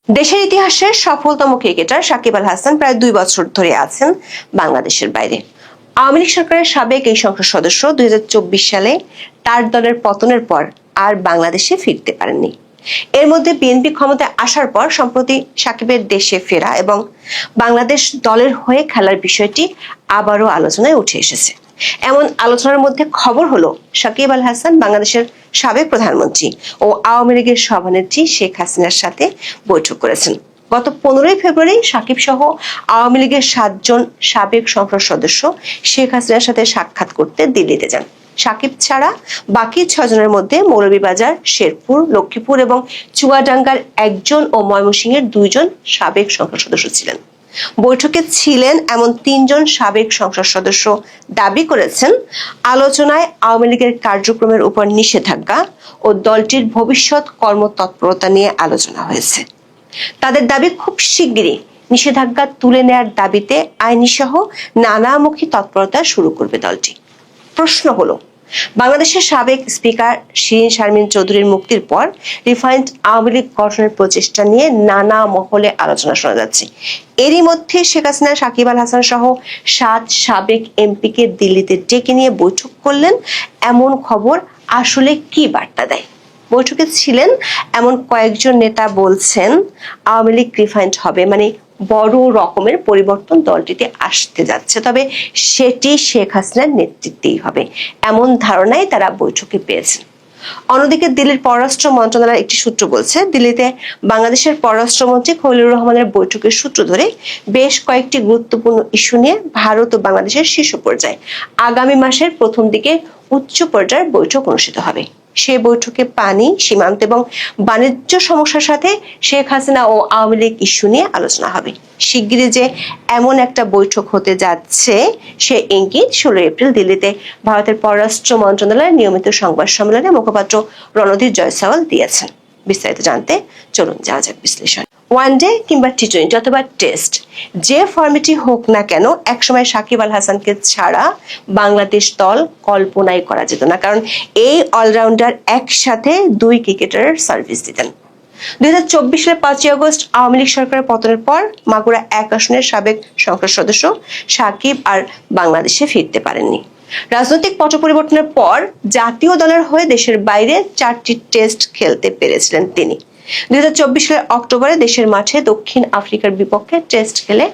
দেশের ইতিহাসে সফলতম ক্রিকেটার সাকিব আল হাসান প্রায় 2 বছর ধরে আছেন বাংলাদেশের বাইরে। আওয়ামী লীগ সরকারের সাবেক এই সংসদ সদস্য 2024 সালে তার দলের পতনের পর আর বাংলাদেশে ফিরতে পারেননি। এর মধ্যে বিএনপি ক্ষমতায় আসার পর সম্প্রতি সাকিবের দেশে ফেরা এবং বাংলাদেশ দলের হয়ে খেলার বিষয়টি আবারও আলোচনায় উঠে এসেছে। এমন আলোচনার মধ্যে খবর হলো সাকিব আল হাসান বাংলাদেশের সাবেক প্রধানমন্ত্রী ও আওয়ামী লীগের সভানেত্রী শেখ হাসিনার সাথে বৈঠক করেছেন। গত 15 ফেব্রুয়ারি সাকিব সহ আওয়ামী লীগের 7 জন সাবেক সংসদ সদস্য শেখ হাসিনার সাথে সাক্ষাৎ করতে দিল্লিতে যান। সাকিব ছাড়া বাকি 6 জনের মধ্যে মৌলভীবাজার, শেরপুর, লক্ষ্মীপুর এবং চুয়াডাঙ্গার 1 জন ও ময়মনসিংহের 2 জন সাবেক সংসদ সদস্য ছিলেন। বৈঠকে ছিলেন এমন 3 জন সাবেক সংসদ সদস্য দাবি করেছেন আলোচনায় আওয়ামী লীগের কার্যক্রমের উপর নিষেধাজ্ঞা ও দলটির ভবিষ্যৎ কর্মতৎপরতা নিয়ে আলোচনা হয়েছে। তাদের দাবি খুব শিগগিরই নিষেধাজ্ঞা তুলে নেয়ার দাবিতে আইনিসহ নানামুখী তৎপরতা শুরু করবে দলটি। প্রশ্ন হলো, বাংলাদেশের সাবেক স্পিকার শিরীন শারমিন চৌধুরীর মুক্তির পর রিফাইন্ড আওয়ামী লীগ গঠনের প্রচেষ্টা নিয়ে নানা মহলে আলোচনা শোনা যাচ্ছে। এরই মধ্যে শেখ হাসিনা সাকিব আল হাসান সহ 7 সাবেক এমপিকে দিল্লিতে ডেকে নিয়ে বৈঠক করলেন। এমন খবর আসলে কি বার্তা দেয়? বৈঠকে ছিলেন এমন কয়েকজন নেতা বলছেন আওয়ামী লীগ রিফাইন্ড হবে, মানে বড় রকমের পরিবর্তন দলটিতে আসতে যাচ্ছে, তবে সেটি শেখ হাসিনার নেতৃত্বেই হবে, এমন ধারণাই তারা বৈঠকে পেয়েছেন। অন্যদিকে দিল্লির পররাষ্ট্র মন্ত্রণালয়ের একটি সূত্র বলছে দিল্লিতে বাংলাদেশের পররাষ্ট্রমন্ত্রী খলিলুর রহমানের বৈঠকের সূত্র ধরে বেশ কয়েকটি গুরুত্বপূর্ণ ইস্যু নিয়ে ভারত ও বাংলাদেশের শীর্ষ পর্যায়ে আগামী মাসের প্রথম দিকে উচ্চ পর্যায়ের বৈঠক অনুষ্ঠিত হবে। সেই বৈঠকে পানি, সীমান্ত এবং বাণিজ্য সমস্যার সাথে শেখ হাসিনা ও আওয়ামী লীগ ইস্যু নিয়ে আলোচনা হবে। শিগগিরই যে এমন একটা বৈঠক হতে যাচ্ছে সে ইঙ্গিত 16 এপ্রিল দিল্লিতে ভারতের পররাষ্ট্র মন্ত্রণালয়ের নিয়মিত সংবাদ সম্মেলনে মুখপাত্র রণধীর জয়সওয়াল দিয়েছেন। বিস্তারিত জানতে চলুন যাওয়া যাক বিশ্লেষণ। ওয়ানডে কিংবা টি20 অথবা টেস্ট, যে ফর্মেটই হোক না কেন একসময় সাকিব আল হাসানকে ছাড়া বাংলাদেশ দল কল্পনাই করা যেত না, কারণ এই অলরাউন্ডার একসাথে 2 ক্রিকেটারের সার্ভিস দিতেন। 2024 সালের 5ই আগস্ট আওয়ামী লীগ সরকারের পতনের পর মাগুরা 1 আসনের সাবেক সংসদ সদস্য সাকিব আর বাংলাদেশে ফিরতে পারেননি। রাজনৈতিক পট পরিবর্তনের পর জাতীয় দলের হয়ে দেশের বাইরে 4টি টেস্ট খেলতে পেরেছিলেন তিনি। 2024 সালের অক্টোবরে দেশের মাঠে দক্ষিণ আফ্রিকার বিপক্ষে টেস্ট খেলে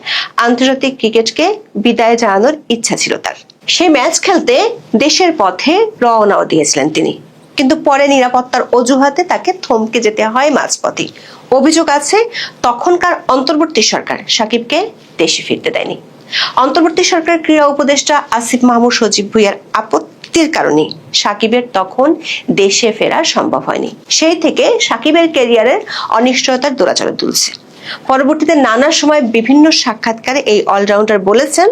আন্তর্জাতিক ক্রিকেটকে বিদায় জানানোর ইচ্ছা ছিল তার। সেই ম্যাচ খেলতে দেশের পথে রওনাও দিয়েছিলেন তিনি, কিন্তু পরে নিরাপত্তার অজুহাতে তাকে থমকে যেতে হয় মাঝপথে। অভিযোগ আছে তখনকার অন্তর্বর্তী সরকার সাকিবকে দেশে ফিরতে দেয়নি। অন্তর্বর্তী সরকার ক্রীড়া উপদেষ্টা আসিফ মাহমুদ সজীব ভুঁইয়ার আপত্তির কারণে সাকিবের তখন দেশে ফেরা সম্ভব হয়নি। সেই থেকে সাকিবের ক্যারিয়ারের অনিশ্চয়তার দোলাচলে তুলছে। পরবর্তীতে নানা সময় বিভিন্ন সাক্ষাৎকারে এই অলরাউন্ডার বলেছেন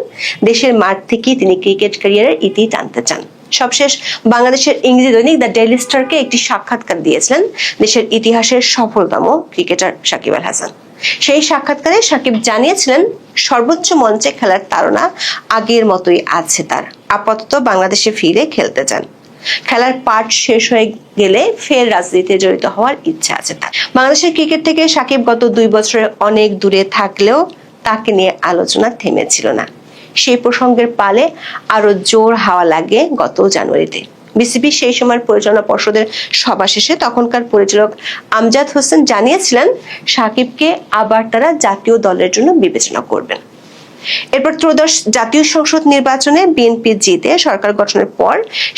দেশের মাঠ থেকেই তিনি ক্রিকেট ক্যারিয়ারের ইতি টানতে চান। সবশেষ বাংলাদেশের ইংরেজি দৈনিক দ্য ডেইলি স্টারকে একটি সাক্ষাৎকার দিয়েছিলেন দেশের ইতিহাসের সফলতম ক্রিকেটার সাকিব আল হাসান। সেই সাক্ষাৎকারে সাকিব জানিয়েছিলেন সর্বোচ্চ মঞ্চে খেলার তাড়না আগের মতোই আছে তার, আপাতত বাংলাদেশে ফিরে খেলতে চান। খেলার পাঠ শেষ হয়ে গেলে ফের রাজনীতিতে জড়িত হওয়ার ইচ্ছা আছে তার। বাংলাদেশের ক্রিকেট থেকে সাকিব গত 2 বছরে অনেক দূরে থাকলেও তাকে নিয়ে আলোচনা থেমেছিল না। সেই প্রসঙ্গের পালে আরো জোর হাওয়া লাগে গত জানুয়ারিতে। বিসিবি সেই সময় পরিচালনা পর্ষদের সভা শেষে তখনকার পরিচালক আমজাদ হোসেন জানিয়েছিলেন সাকিবকে আবার তারা জাতীয় দলের জন্য বিবেচনা করবেন। এরপর ত্রয়োদশ জাতীয় সংসদ নির্বাচনে বিএনপি জিতে সরকার গঠনের পর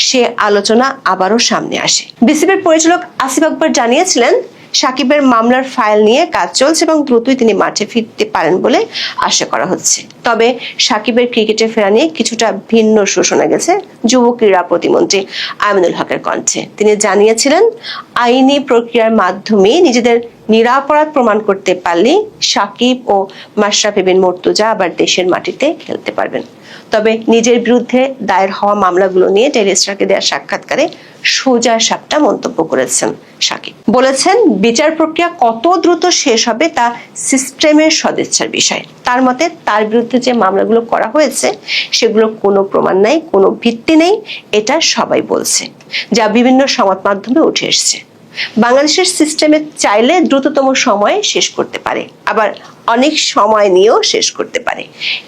সে আলোচনা আবারও সামনে আসে। বিসিবির পরিচালক আসিফ আকবর জানিয়েছিলেন সাকিবের মামলার ফাইল নিয়ে কাজ চলছে এবং দ্রুতই তিনি মাঠে ফিরতে পারেন বলে আশা করা হচ্ছে। তবে সাকিবের ক্রিকেটে ফেরা নিয়ে কিছুটা ভিন্ন সুর শোনা গেছে যুব ক্রীড়া প্রতিমন্ত্রী আমিনুল হকের কণ্ঠে। তিনি জানিয়েছিলেন আইনি প্রক্রিয়ার মাধ্যমে নিজেদের নিরাপরাধ প্রমাণ করতে পারলে সাকিব ও মাশরাফি বিন মুর্তজা আবার দেশের মাটিতে খেলতে পারবেন। তবে নিজের বিরুদ্ধে দায়ের হওয়া মামলাগুলো নিয়ে ডেইলি স্টারকে দেওয়া সাক্ষাৎকারে সোজা সাপটা মন্তব্য করেছেন সাকিব। বলেছেন বিচার প্রক্রিয়া কত দ্রুত শেষ হবে তা সিস্টেমের সদিচ্ছার বিষয়। তার মতে তার বিরুদ্ধে যে মামলাগুলো করা হয়েছে সেগুলো কোনো প্রমাণ নাই, কোনো ভিত্তি নেই, এটা সবাই বলছে, যা বিভিন্ন সংবাদ মাধ্যমে উঠে এসছে। বাংলাদেশের সিস্টেমে চাইলে দ্রুততম সময়ে শেষ করতে পারে, আবার অনেক সময় নিয়েও শেষ করতে পারে।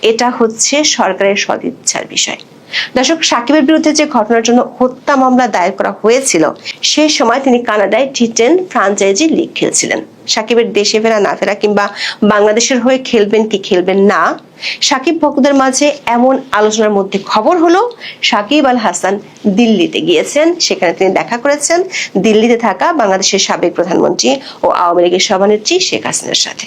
এটা হচ্ছে সরকারের সদিচ্ছার বিষয়। দর্শক, সাকিবের বিরুদ্ধে যে ঘটনার জন্য হত্যা মামলা দায়ের করা হয়েছিল, সেই সময় তিনি কানাডায় টি10 ফ্রাঞ্চাইজি লিগ খেলছিলেন। সাকিবের দেশে ফেরা না ফেরা কিংবা বাংলাদেশের হয়ে খেলবেন কি খেলবেন না, সাকিব ভক্তদের মাঝে এমন আলোচনার মধ্যে খবর হলো সাকিব আল হাসান দিল্লিতে গিয়েছেন। সেখানে তিনি দেখা করেছেন দিল্লিতে থাকা বাংলাদেশের সাবেক প্রধানমন্ত্রী ও আওয়ামী লীগের সভানেত্রী শেখ হাসিনার সাথে।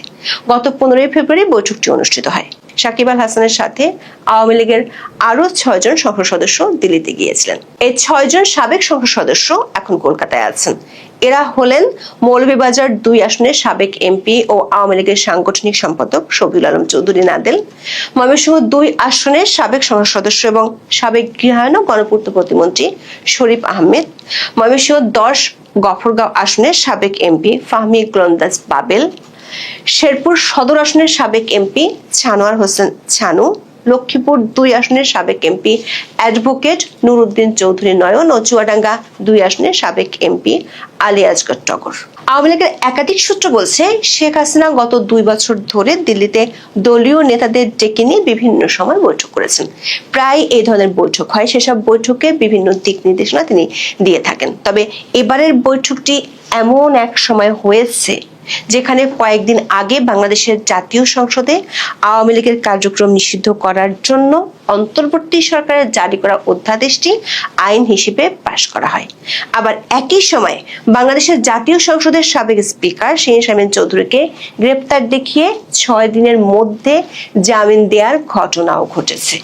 গত 15 ফেব্রুয়ারি বৈঠকটি অনুষ্ঠিত হয়। সাকিব আল হাসানের সাথে আওয়ামী লীগের আরো 6 জন সংসদ সদস্য দিল্লিতে গিয়েছিলেন। এই 6 জন সাবেক সংসদ সদস্য এখন কলকাতায় আছেন। এরা হলেন মৌলভীবাজার 2 আসনের সাবেক এমপি ও আওয়ামী লীগের সাংগঠনিক সম্পাদক শফিউল আলম চৌধুরী নাদেল, ময়মনসিংহ 2 আসনের সাবেক সংসদ সদস্য এবং সাবেক গৃহায়ন ও গণপূর্ত প্রতিমন্ত্রী শরীফ আহমেদ, ময়মনসিংহ 10 গফরগাঁও আসনের সাবেক এমপি ফাহমি গোলন্দাজ বাবেল, শেরপুর সদর আসনের সাবেক এমপি ছানোয়ার হোসেন ছানু, লক্ষ্মীপুর 2 আসনের সাবেক এমপি অ্যাডভোকেট নুরউদ্দিন চৌধুরী নয়ন ও চুয়াডাঙ্গা 2 আসনের সাবেক এমপি আলী আজগর টগর। আওয়ামী লীগের একাধিক সূত্র বলছে, শেখ হাসিনা গত 2 বছর ধরে দিল্লিতে দলীয় নেতাদের ডেকে নিয়ে বিভিন্ন সময় বৈঠক করেছেন। প্রায় এই ধরনের বৈঠক হয়, সেসব বৈঠকে বিভিন্ন দিক নির্দেশনা তিনি দিয়ে থাকেন। তবে এবারের বৈঠকটি এমন এক সময় হয়েছে যেখানে কয়েকদিন আগে বাংলাদেশের জাতীয় সংসদে আওয়ামী লীগের কার্যক্রম নিষিদ্ধ করার জন্য অন্তর্বর্তী সরকারের জারি করা অধ্যাদেশটি আইন হিসেবে পাশ করা হয়। আবার একই সময় বাংলাদেশের জাতীয় সংসদের সাবেক স্পিকার শিরীন শারমিন চৌধুরীকে গ্রেপ্তার দেখিয়ে 6 দিনের মধ্যে জামিন দেওয়ার ঘটনাও ঘটেছে।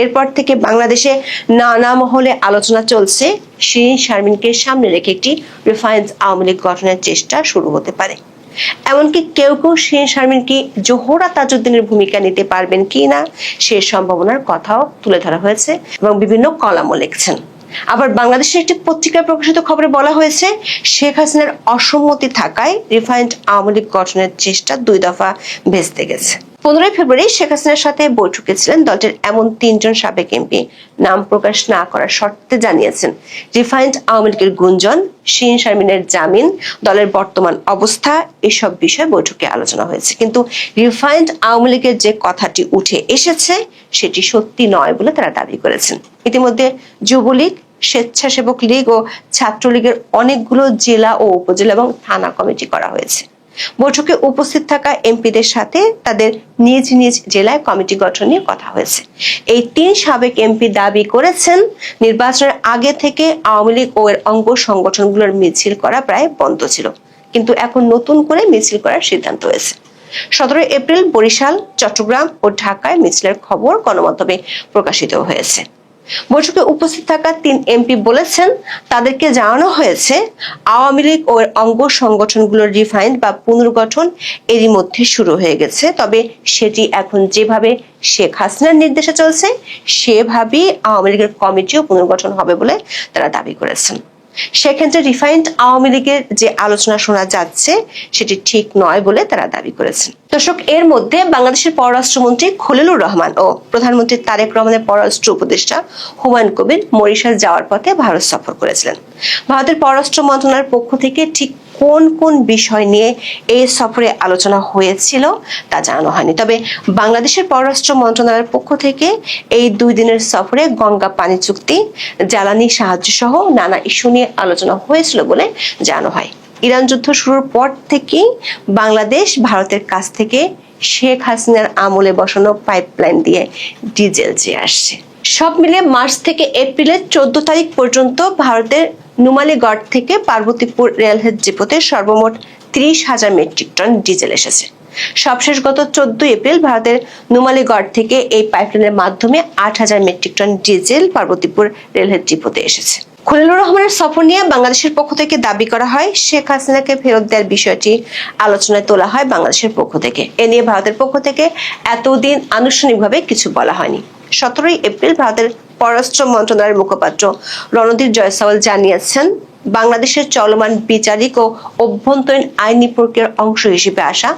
এরপর থেকে বাংলাদেশে নানা মহলে আলোচনা চলছে শিরীন শারমিনকে সামনে রেখে একটি রিফাইন্ড আওয়ামী লীগ গঠনের চেষ্টা শুরু হতে পারে। এমনকি কেউ কেউ শিরীন শারমিন কি জোহরা তাজউদ্দিনের ভূমিকা নিতে পারবেন কিনা সে সম্ভাবনার কথাও তুলে ধরা হয়েছে এবং বিভিন্ন কলামও লিখছেন। আবার বাংলাদেশের একটি পত্রিকায় প্রকাশিত খবরে বলা হয়েছে, শেখ হাসিনার অসম্মতি থাকায় রিফাইন্ড আওয়ামী লীগ গঠনের চেষ্টা 2 দফা ভেস্তে গেছে। 15 ফেব্রুয়ারি শেখ হাসিনার সাথে বৈঠকে ছিলেন দলটির এমন 3 জন সাবেক এমপি নাম প্রকাশ না করার শর্তে জানিয়েছেন, রিফাইন্ড আওয়ামী লীগের গুঞ্জন, শিরীন শারমিনের জামিন, দলের বর্তমান অবস্থা, এসব বিষয়ে বৈঠকে আলোচনা হয়েছে। কিন্তু রিফাইন্ড আওয়ামী লীগের যে কথাটি উঠে এসেছে সেটি সত্যি নয় বলে তারা দাবি করেছেন। ইতিমধ্যে যুবলীগ, স্বেচ্ছাসেবক লীগ ও ছাত্রলীগের অনেকগুলো জেলা ও উপজেলা এবং থানা কমিটি করা হয়েছে। বৈঠকে উপস্থিত থাকা এমপিদের সাথে তাদের নিজ নিজ জেলায় কমিটি গঠন নিয়ে কথা হয়েছে। এই 3 সাবেক এমপি দাবি করেছেন, নির্বাচনের আগে থেকে আওয়ামী লীগ ও এর অঙ্গ সংগঠনগুলোর মিছিল করা প্রায় বন্ধ ছিল, কিন্তু এখন নতুন করে মিছিল করার সিদ্ধান্ত হয়েছে। 17 এপ্রিল বরিশাল, চট্টগ্রাম ও ঢাকায় মিছিলের খবর গণমাধ্যমে প্রকাশিত হয়েছে। বৈঠকে উপস্থিত থাকা 3 এমপি বলেছেন, তাদেরকে জানানো হয়েছে আওয়ামী লীগ ও এর অঙ্গ সংগঠনগুলোর রিফাইন্ড বা পুনর্গঠন এরই মধ্যে শুরু হয়ে গেছে, তবে সেটি এখন যেভাবে শেখ হাসিনার নির্দেশে চলছে সেভাবেই আওয়ামী লীগের কমিটিও পুনর্গঠন হবে বলে তারা দাবি করেছেন। সেক্ষেত্রে রিফাইন্ড আওয়ামী লীগের যে আলোচনা শোনা যাচ্ছে সেটি ঠিক নয় বলে তারা দাবি করেছেন। দর্শক, এর মধ্যে বাংলাদেশের পররাষ্ট্রমন্ত্রী খলিলুর রহমান ও প্রধানমন্ত্রী তারেক রহমানের পররাষ্ট্র উপদেষ্টা হুমায়ুন কবির মরিশাস যাওয়ার পথে ভারত সফর করেছিলেন। ভারতের পররাষ্ট্র মন্ত্রণালয়ের পক্ষ থেকে ঠিক কোন কোন বিষয় নিয়ে এই সফরে আলোচনা হয়েছিল তা জানানো হয়নি। তবে বাংলাদেশের পররাষ্ট্র মন্ত্রণালয়ের পক্ষ থেকে এই 2 দিনের সফরে গঙ্গা পানি চুক্তি, জ্বালানি সাহায্য সহ নানা ইস্যু নিয়ে আলোচনা হয়েছিল বলে জানানো হয়। ইরান যুদ্ধ শুরুর পর থেকেই বাংলাদেশ ভারতের কাছ থেকে শেখ হাসিনার আমলে বসানো পাইপলাইন দিয়ে ডিজেল চেয়ে আসছে। সব মিলে মার্চ থেকে এপ্রিলের 14 তারিখ পর্যন্ত ভারতের নুমালীগড় থেকে পার্বতীপুর রেলহেড ডিপোতে সর্বমোট 30,000 মেট্রিক টন ডিজেল এসেছে। সবশেষ গত 14 এপ্রিল ভারতের নুমালীগড় থেকে এই পাইপলাইনের মাধ্যমে 8,000 metric ton diesel Parbatipur railhead ডিপোতে এসেছে। খলিলুর রহমানের সফর নিয়ে বাংলাদেশের পক্ষ থেকে দাবি করা হয়, শেখ হাসিনাকে ফেরত দেওয়ার বিষয়টি আলোচনায় তোলা হয় বাংলাদেশের পক্ষ থেকে। এ নিয়ে ভারতের পক্ষ থেকে এতদিন আনুষ্ঠানিকভাবে কিছু বলা হয়নি। 17 এপ্রিল ভারতের পররাষ্ট্র মন্ত্রণালয়ের মুখপাত্র রণদীপ জয়সওয়াল জানিয়েছেন, বাংলাদেশের চলমান বিচারিক ও অভ্যন্তরীণ আইনি প্রক্রিয়ার অংশ হিসেবে আসা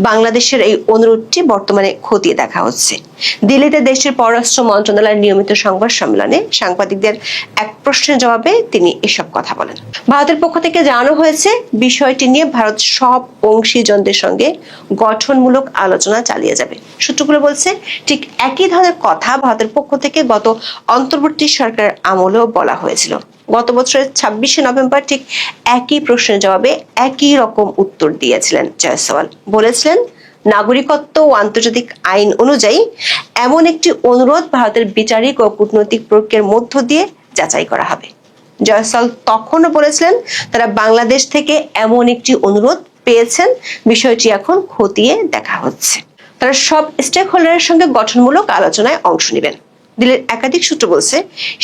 বাংলাদেশের এই অনুরোধটি বর্তমানে খতিয়ে দেখা হচ্ছে। দিল্লিতে দেশের পররাষ্ট্র মন্ত্রণালয়ের নিয়মিত সংবাদ সম্মেলনে সাংবাদিকদের এক প্রশ্নের জবাবে তিনি এসব কথা বলেন। ভারতের পক্ষ থেকে জানানো হয়েছে, বিষয়টি নিয়ে ভারত সব অংশীজনদের সঙ্গে গঠনমূলক আলোচনা চালিয়ে যাবে। সূত্রগুলো বলছে, ঠিক একই ধরনের কথা ভারতের পক্ষ থেকে গত অন্তর্বর্তী সরকারের আমলেও বলা হয়েছিল। গত বছরের 26শে নভেম্বর ঠিক একই প্রশ্নের জবাবে একই রকম উত্তর দিয়েছিলেন জয়সওয়াল। বলেছিলেন, নাগরিকত্ব ও আন্তর্জাতিক আইন অনুযায়ী এমন একটি অনুরোধ ভারতের বিচারিক ও কূটনৈতিক প্রক্রিয়ার মধ্য দিয়ে যাচাই করা হবে। জয়সওয়াল তখনও বলেছিলেন, তারা বাংলাদেশ থেকে এমন একটি অনুরোধ পেয়েছেন, বিষয়টি এখন খতিয়ে দেখা হচ্ছে। তারা সব স্টেক হোল্ডারের সঙ্গে গঠনমূলক আলোচনায় অংশ নেবেন। দিল্লির একাধিক সূত্র বলছে,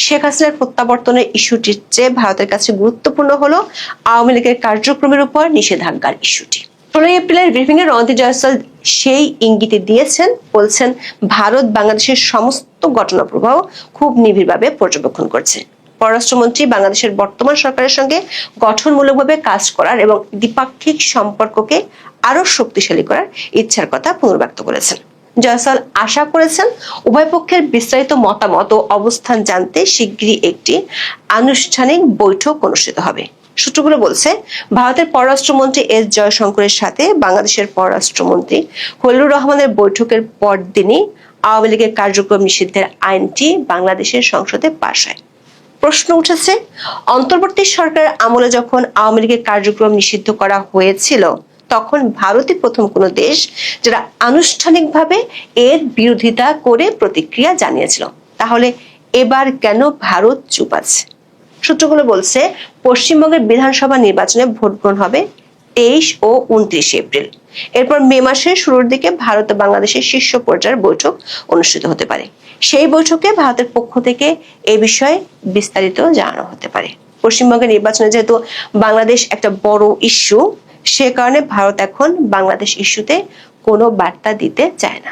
শেখ হাসিনার প্রত্যাবর্তনের ইস্যুটির চেয়ে ভারতের কাছে গুরুত্বপূর্ণ হলো আওয়ামী লীগের কার্যক্রমের উপর নিষেধাজ্ঞার ইস্যুটি। 16 এপ্রিলের ব্রিফিংয়ে রণদীপ জয়সওয়াল সেই ইঙ্গিতে দিয়েছেন, বলছেন ভারত বাংলাদেশের সমস্ত ঘটনা প্রবাহ খুব নিবিড়ভাবে পর্যবেক্ষণ করছে। পররাষ্ট্রমন্ত্রী বাংলাদেশের বর্তমান সরকারের সঙ্গে গঠনমূলকভাবে কাজ করার এবং দ্বিপাক্ষিক সম্পর্ককে আরো শক্তিশালী করার ইচ্ছার কথা পুনর্ব্যক্ত করেছেন। জয়সওয়াল আশা করেছেন, উভয় পক্ষের বিস্তারিত মতামত ও অবস্থান জানতে শিগগিরই একটি আনুষ্ঠানিক বৈঠক অনুষ্ঠিত হবে। সূত্রগুলো বলছে, ভারতের পররাষ্ট্রমন্ত্রী এস জয়শঙ্করের সাথে বাংলাদেশের পররাষ্ট্রমন্ত্রী খলিলুর রহমানের বৈঠকের পরদিনই আওয়ামী লীগের কার্যক্রম নিষিদ্ধের আইনটি বাংলাদেশের সংসদে পাশ হয়। প্রশ্ন উঠেছে, অন্তর্বর্তী সরকারের আমলে যখন আওয়ামী লীগের কার্যক্রম নিষিদ্ধ করা হয়েছিল, তখন ভারতই প্রথম কোনো দেশ যারা আনুষ্ঠানিকভাবে এর বিরোধিতা করে প্রতিক্রিয়া জানিয়েছিল। তাহলে এবার কেন ভারত চুপ আছে? সূত্রগুলো বলছে, পশ্চিমবঙ্গের বিধানসভা নির্বাচনে ভোট গ্রহণ হবে 23 ও 29 এপ্রিল। এরপর মে মাসের শুরুর দিকে ভারত ও বাংলাদেশের শীর্ষ পর্যায়ের বৈঠক অনুষ্ঠিত হতে পারে। সেই বৈঠকে ভারতের পক্ষ থেকে এ বিষয়ে বিস্তারিত জানানো হতে পারে। পশ্চিমবঙ্গের নির্বাচনে যেহেতু বাংলাদেশ একটা বড় ইস্যু, সে কারণে ভারত এখন বাংলাদেশ ইস্যুতে কোনো বার্তা দিতে চায় না।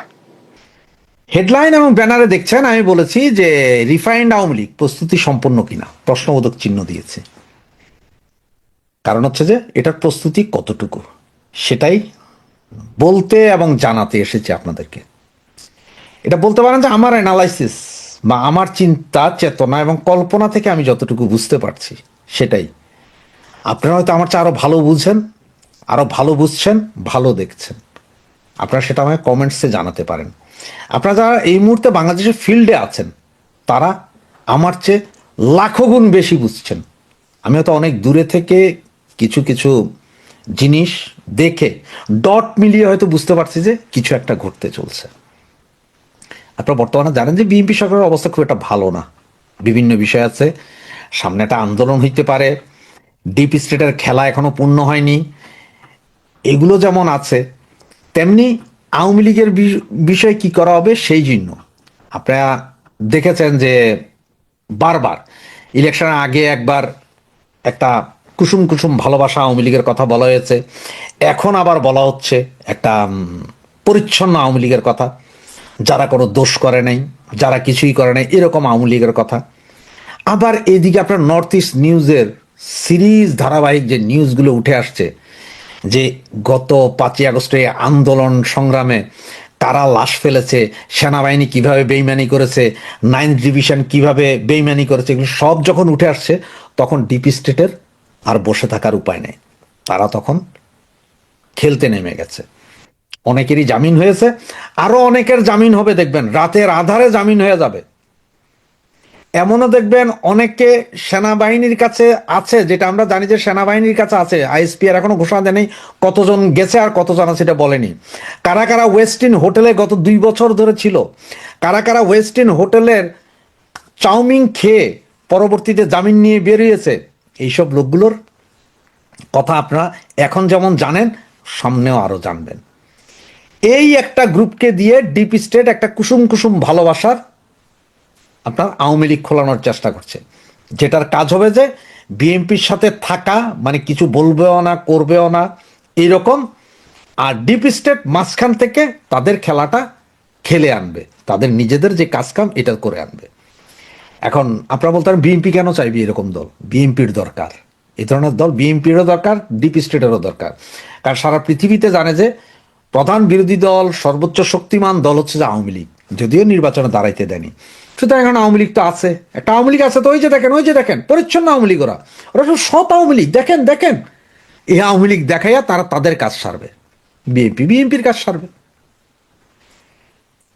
হেডলাইন এবং ব্যানারে দেখছেন আমি বলেছি যে রিফাইন্ড আওয়ামী লীগ প্রস্তুতি সম্পন্ন কিনা, প্রশ্নবোধক চিহ্ন দিয়েছে। কারণ হচ্ছে যে এটার প্রস্তুতি কতটুকু সেটাই বলতে এবং জানাতে এসেছে আপনাদেরকে। এটা বলতে পারেন যে আমার অ্যানালাইসিস বা আমার চিন্তা চেতনা এবং কল্পনা থেকে আমি যতটুকু বুঝতে পারছি সেটাই। আপনারা হয়তো আমার চেয়ে আরো ভালো বুঝেন, আরো ভালো বুঝছেন, ভালো দেখছেন। আপনারা সেটা আমায় কমেন্টসে জানাতে পারেন। আপনারা যারা এই মুহূর্তে বাংলাদেশের ফিল্ডে আছেন তারা আমার চেয়ে লাখো গুণ বেশি বুঝছেন। আমি হয়তো অনেক দূরে থেকে কিছু কিছু জিনিস দেখে ডট মিলিয়ে হয়তো বুঝতে পারছি যে কিছু একটা ঘটতে চলছে। আপনারা বর্তমানে জানেন যে বিএনপি সরকারের অবস্থা খুব একটা ভালো না। বিভিন্ন বিষয় আছে, সামনে একটা আন্দোলন হইতে পারে, ডিপ স্টেটের খেলা এখনো পূর্ণ হয়নি, এগুলো যেমন আছে, তেমনি আওয়ামী লীগের বিষয়ে কি করা হবে সেই জন্য আপনারা দেখেছেন যে বারবার ইলেকশনের আগে একবার একটা কুসুম কুসুম ভালোবাসা আওয়ামী লীগের কথা বলা হয়েছে, এখন আবার বলা হচ্ছে একটা পরিচ্ছন্ন আওয়ামী লীগের কথা, যারা কোনো দোষ করে নাই, যারা কিছুই করে নাই, এরকম আওয়ামী লীগের কথা। আবার এইদিকে আপনার নর্থ ইস্ট নিউজের সিরিজ ধারাবাহিক যে নিউজগুলো উঠে আসছে যে গত 5ই আগস্টে আন্দোলন সংগ্রামে কারা লাশ ফেলেছে, সেনাবাহিনী কিভাবে বেইমানি করেছে, 9th ডিভিশন কিভাবে বেইমানি করেছে, এগুলো সব যখন উঠে আসছে তখন ডিপ স্টেটের আর বসে থাকার উপায় নেই। তারা তখন খেলতে নেমে গেছে। অনেকেরই জামিন হয়েছে, আরো অনেকের জামিন হবে, দেখবেন রাতের আধারে জামিন হয়ে যাবে। এমনও দেখবেন অনেকে সেনাবাহিনীর কাছে আছে, যেটা আমরা জানি যে সেনাবাহিনীর কাছে আছে, আইএসপি এর এখনো ঘোষণা দেয়নি কতজন গেছে আর কতজন আছে সেটা বলেনি। কারা কারা ওয়েস্টিন হোটেলে গত 2 বছর ধরে ছিল, কারা কারা ওয়েস্টিন হোটেলের চাউমিন খেয়ে পরবর্তীতে জামিন নিয়ে বেরিয়েছে, এইসব লোকগুলোর কথা আপনারা এখন যেমন জানেন সামনেও আরো জানবেন। এই একটা গ্রুপকে দিয়ে ডিপ স্টেট একটা কুসুম কুসুম ভালোবাসার আপনার আওয়ামী লীগ খোলানোর চেষ্টা করছে, যেটার কাজ হবে যে বিএনপির সাথে থাকা মানে কিছু বলবেও না করবেও না এইরকম, আর ডিপ স্টেট মাঝখান থেকে তাদের খেলাটা খেলে আনবে, তাদের নিজেদের যে কাজকাম এটা করে আনবে। এখন আপনারা বলতে পারেন বিএনপি কেন চাইবে এরকম দল? বিএনপির দরকার, এই ধরনের দল বিএনপিরও দরকার, ডিপ স্টেটেরও দরকার। কারণ সারা পৃথিবীতে জানে যে প্রধান বিরোধী দল, সর্বোচ্চ শক্তিমান দল হচ্ছে যে আওয়ামী লীগ, যদিও নির্বাচনে দাঁড়াইতে দেয়নি। সুতরাং এখন আওয়ামী লীগ তো আছে, একটা আওয়ামী লীগ আছে, তো ওই যে দেখেন পরিচ্ছন্ন আওয়ামী লীগ, ওরা ওরা সব সৎ আওয়ামী লীগ, দেখেন দেখেন। এই আওয়ামী লীগ দেখাইয়া তারা তাদের কাজ সারবে, বিএনপির কাজ সারবে।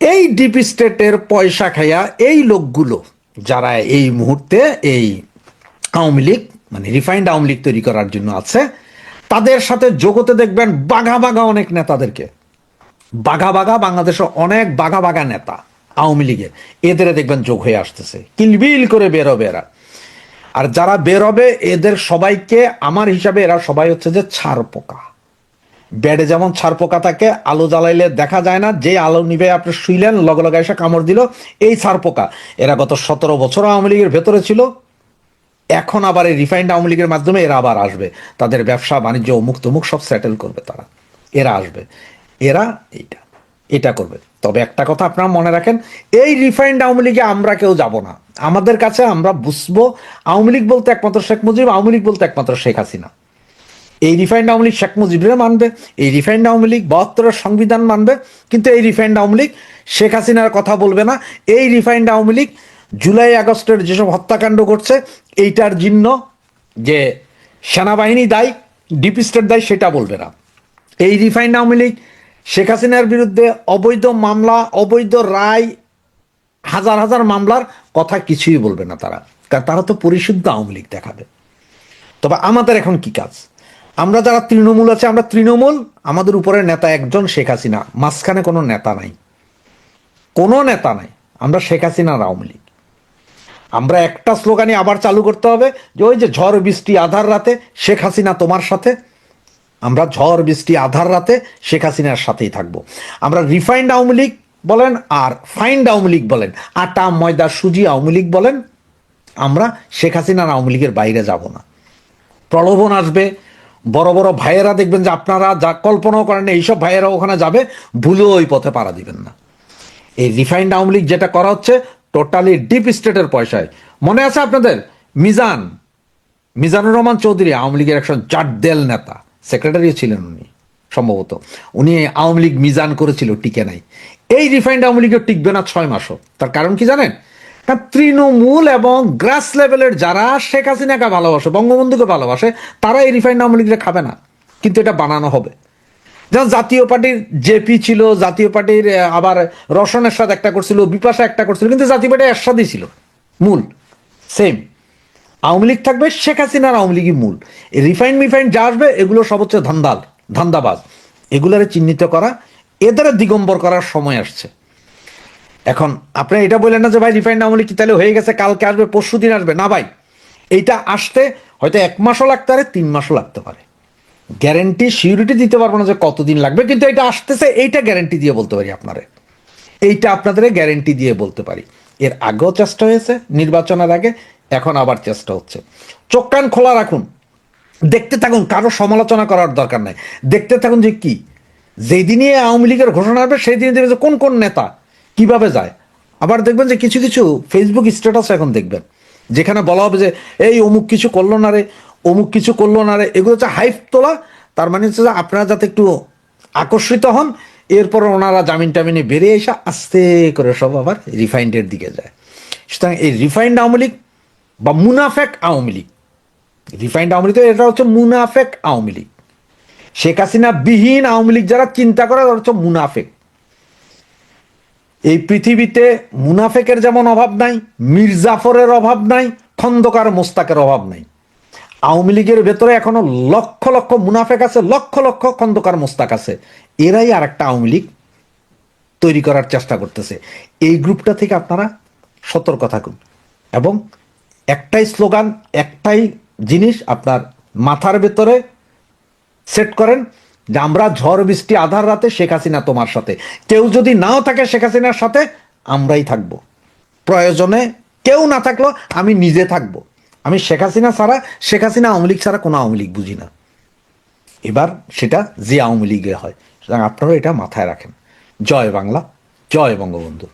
এই ডিপ স্টেটের পয়সা খাইয়া এই লোকগুলো যারা এই মুহূর্তে এই আওয়ামী লীগ মানে রিফাইন্ড আওয়ামী লীগ তৈরি করার জন্য আছে, তাদের সাথে জগতে দেখবেন বাঘা বাঘা অনেক নেতাদেরকে, বাঘা বাঘা বাংলাদেশের অনেক বাঘা বাঘা নেতা আওয়ামী লীগের, এদের দেখবেন যোগ হয়ে আসতেছে, কিলবিল করে বেরোবে এরা। আর যারা বেরোবে এদের সবাইকে আমার হিসাবে এরা সবাই হচ্ছে যে ছাড় পোকা। বেডে যেমন ছাড় পোকা থাকে, আলো জ্বালাইলে দেখা যায় না, যে আলো নিবে আপনি শুইলেন লগে লগে এসে কামড় দিল, এই ছাড় পোকা। এরা গত 17 বছর আওয়ামী লীগের ভেতরে ছিল, এখন আবার এই রিফাইন্ড আওয়ামী লীগের মাধ্যমে এরা আবার আসবে, তাদের ব্যবসা বাণিজ্য অমুক তমুক সব সেটেল করবে তারা, এরা আসবে, এরা এটা করবে। তবে একটা কথা আপনারা মনে রাখেন, এই রিফাইন্ড আওয়ামী লীগে আমরা কেউ যাব না। আমাদের কাছে আমরা বুঝবো আওয়ামী লীগ বলতে একমাত্র শেখ মুজিব, আওয়ামী লীগ বলতে একমাত্র শেখ হাসিনা। এই রিফাইন্ড আওয়ামী লীগ শেখ মুজিবরে মানবে, এই রিফাইন্ড আওয়ামী লীগ 72-এর সংবিধান মানবে, কিন্তু এই রিফাইন্ড আওয়ামী লীগ শেখ হাসিনার কথা বলবে না। এই রিফাইন্ড আওয়ামী লীগ জুলাই আগস্টের যেসব হত্যাকাণ্ড করছে এইটার জন্য যে সেনাবাহিনী দায়ী, ডিপ স্টেট দায়ী, সেটা বলবে না। এই রিফাইন্ড আওয়ামী লীগ শেখ হাসিনার বিরুদ্ধে অবৈধ মামলা, অবৈধ রায়, হাজার হাজার মামলার কথা কিছুই বলবে না তারা, কারণ তারা তো পরিশুদ্ধ আওয়ামী লীগ দেখাবে। তবে আমাদের এখন কি কাজ? আমরা যারা তৃণমূল আছে, আমরা তৃণমূল, আমাদের উপরে নেতা একজন শেখ হাসিনা, মাঝখানে কোনো নেতা নাই, কোনো নেতা নাই, আমরা শেখ হাসিনার আওয়ামী লীগ। আমরা একটা স্লোগানই আবার চালু করতে হবে, যে ওই যে ঝড় বৃষ্টি আধার রাতে শেখ হাসিনা তোমার সাথে। আমরা ঝড় বৃষ্টি আধার রাতে শেখ হাসিনার সাথেই থাকবো। আমরা রিফাইন্ড আওয়ামী লীগ বলেন আর ফাইন্ড আওয়ামী লীগ বলেন, আটা ময়দা সুজি আওয়ামী লীগ বলেন, আমরা শেখ হাসিনার আওয়ামী লীগের বাইরে যাব না। প্রলোভন আসবে, বড় বড় ভাইয়েরা দেখবেন যে আপনারা যা কল্পনাও করেন এইসব ভাইয়েরা ওখানে যাবে, ভুলেও ওই পথে পাড়া দিবেন না। এই রিফাইন্ড আওয়ামী লীগ যেটা করা হচ্ছে টোটালি ডিপ স্টেটের পয়সায়। মনে আছে আপনাদের মিজানুর রহমান চৌধুরী আওয়ামী লীগের একজন জাটদেল নেতা, সেক্রেটারি ছিলেন উনি সম্ভবত, উনি আওয়ামী লীগ মিজান করেছিল, টিকে নাই। এই রিফাইন্ড আওয়ামী লীগের টিকবে না 6 মাসও। তার কারণ কি জানেন? কারণ তৃণমূল এবং গ্রাস লেভেলের যারা শেখ হাসিনাকে ভালোবাসে, বঙ্গবন্ধুকে ভালোবাসে, তারা এই রিফাইন্ড আওয়ামী লীগকে খাবে না, কিন্তু এটা বানানো হবে। যেমন জাতীয় পার্টির জেপি ছিল, জাতীয় পার্টির আবার রসনের সাথে একটা করছিল, বিপাশা একটা করছিল, কিন্তু জাতীয় পার্টি একসাথেই ছিল মূল, সেম। আওয়ামী লীগ থাকবে, শেখ হাসিনার আওয়ামী লীগই মূল। এই রিফাইন্ড যা আসবে এগুলো সব হচ্ছে ধান্দাবাজ, এগুলারে চিহ্নিত করা, এদের দিগম্বর করার সময় আসছে। এখন আপনি এটা বললেন না যে ভাই রিফাইন্ড আওয়ামী লীগ কি তাহলে হয়ে গেছে, কালকে আসবে, পরশু দিন আসবে, না ভাই, এইটা আসতে হয়তো 1 মাসও লাগতে পারে, 3 মাসও লাগতে পারে। গ্যারেন্টি সিউরিটি দিতে পারবো না যে কতদিন লাগবে, কিন্তু এটা আসতেছে, এইটা গ্যারেন্টি দিয়ে বলতে পারি আপনারে, এইটা আপনাদের গ্যারেন্টি দিয়ে বলতে পারি। এর আগেও চেষ্টা হয়েছে নির্বাচনের আগে, এখন আবার চেষ্টা হচ্ছে। চোখ কান খোলা রাখুন, দেখতে থাকুন, কারো সমালোচনা করার দরকার নাই, দেখতে থাকুন যে কি, যেই দিনই আওয়ামী লীগের ঘোষণা হবে সেই দিনে দেখবেন যে কোন কোন নেতা কিভাবে যায়। আবার দেখবেন যে কিছু কিছু ফেসবুক স্ট্যাটাস এখন দেখবেন যেখানে বলা হবে যে এই অমুক কিছু করলো না রে, অমুক কিছু করলো না রে, এগুলো হচ্ছে হাইপ তোলা। তার মানে হচ্ছে যে আপনারা যাতে একটু আকর্ষিত হন, এরপর ওনারা জামিন টামিনে বেরিয়ে এসে আস্তে করে সব আবার রিফাইন্ডের দিকে যায়। সুতরাং এই রিফাইন্ড আওয়ামী লীগ বা মুনাফেক আওয়ামী লীগ, রিফাইন্ড আওয়ামী লীগ এটা হচ্ছে মুনাফেক আওয়ামী লীগ। শেখ হাসিনা বিহীন আওয়ামী লীগ যারা চিন্তা করে তারা হচ্ছে মুনাফেক। এই পৃথিবীতে মুনাফেকের যেমন অভাব নাই, মির্জাফরের অভাব নাই, খন্দকার মোস্তাকের অভাব নাই। আওয়ামী লীগের ভেতরে এখনো লক্ষ লক্ষ মুনাফেক আছে, লক্ষ লক্ষ খন্দকার মোস্তাক আছে। এরাই আর একটা আওয়ামী লীগ তৈরি করার চেষ্টা করতেছে। এই গ্রুপটা থেকে আপনারা সতর্ক থাকুন এবং একটাই স্লোগান, একটাই জিনিস আপনার মাথার ভেতরে সেট করেন যে আমরা ঝড় বৃষ্টি আধার রাতে শেখ হাসিনা তোমার সাথে। কেউ যদি নাও থাকে শেখ হাসিনার সাথে, আমরাই থাকবো। প্রয়োজনে কেউ না থাকলেও আমি নিজে থাকবো। আমি শেখ হাসিনা ছাড়া, শেখ হাসিনা আওয়ামী লীগ ছাড়া কোনো আওয়ামী লীগ বুঝি না। এবার সেটা যে আওয়ামী লীগে হয়, সুতরাং আপনারা এটা মাথায় রাখেন। জয় বাংলা, জয় বঙ্গবন্ধু।